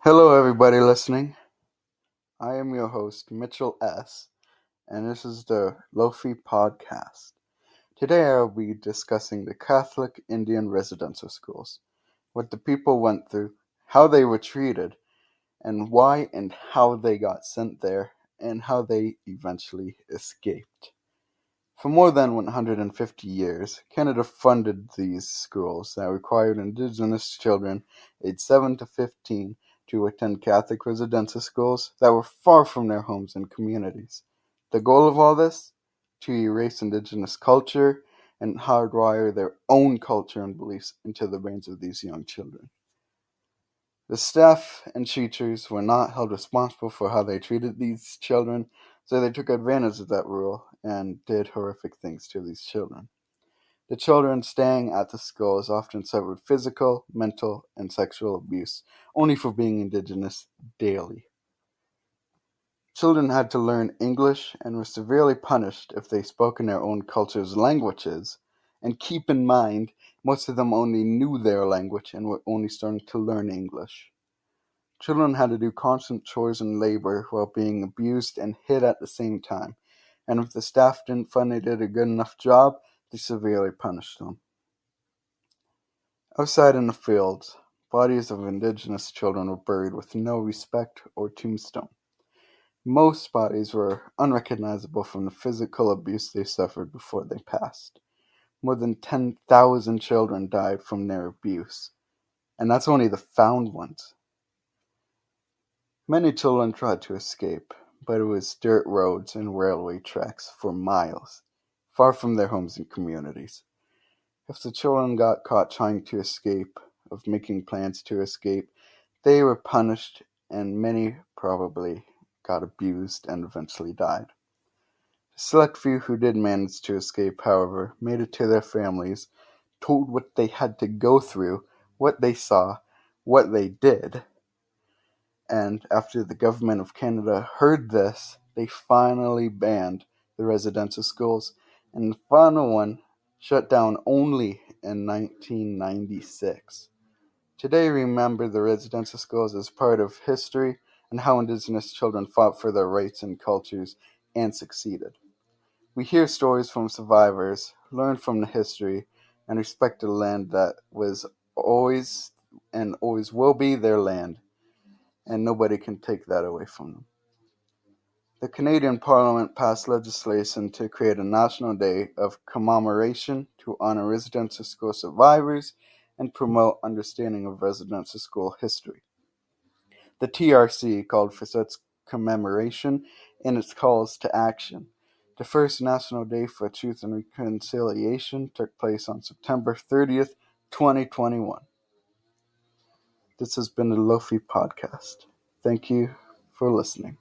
Hello, everybody listening. I am your host, Mitchell S., and this is the Lofie podcast. Today, I will be discussing the Catholic Indian residential schools, what the people went through, how they were treated, and why and how they got sent there, and how they eventually escaped. For more than 150 years, Canada funded these schools that required Indigenous children aged 7 to 15 to attend Catholic residential schools that were far from their homes and communities. The goal of all this? To erase Indigenous culture and hardwire their own culture and beliefs into the brains of these young children. The staff and teachers were not held responsible for how they treated these children, so they took advantage of that rule and did horrific things to these children. The children staying at the schools often suffered physical, mental, and sexual abuse, only for being Indigenous daily. Children had to learn English and were severely punished if they spoke in their own culture's languages. And keep in mind, most of them only knew their language and were only starting to learn English. Children had to do constant chores and labor while being abused and hit at the same time, and if the staff didn't find they did a good enough job, they severely punished them. Outside in the fields, bodies of Indigenous children were buried with no respect or tombstone. Most bodies were unrecognizable from the physical abuse they suffered before they passed. More than 10,000 children died from their abuse, and that's only the found ones. Many children tried to escape, but it was dirt roads and railway tracks for miles, far from their homes and communities. If the children got caught trying to escape, of making plans to escape, they were punished, and many probably got abused and eventually died. The select few who did manage to escape, however, made it to their families, told what they had to go through, what they saw, what they did. And after the government of Canada heard this, they finally banned the residential schools, and the final one shut down only in 1996. Today, remember the residential schools as part of history and how Indigenous children fought for their rights and cultures and succeeded. We hear stories from survivors, learn from the history, and respect the land that was always and always will be their land, and nobody can take that away from them. The Canadian Parliament passed legislation to create a national day of commemoration to honor residential school survivors and promote understanding of residential school history. The TRC called for such commemoration in its calls to action. The first National Day for Truth and Reconciliation took place on September 30th, 2021. This has been the Lofie podcast. Thank you for listening.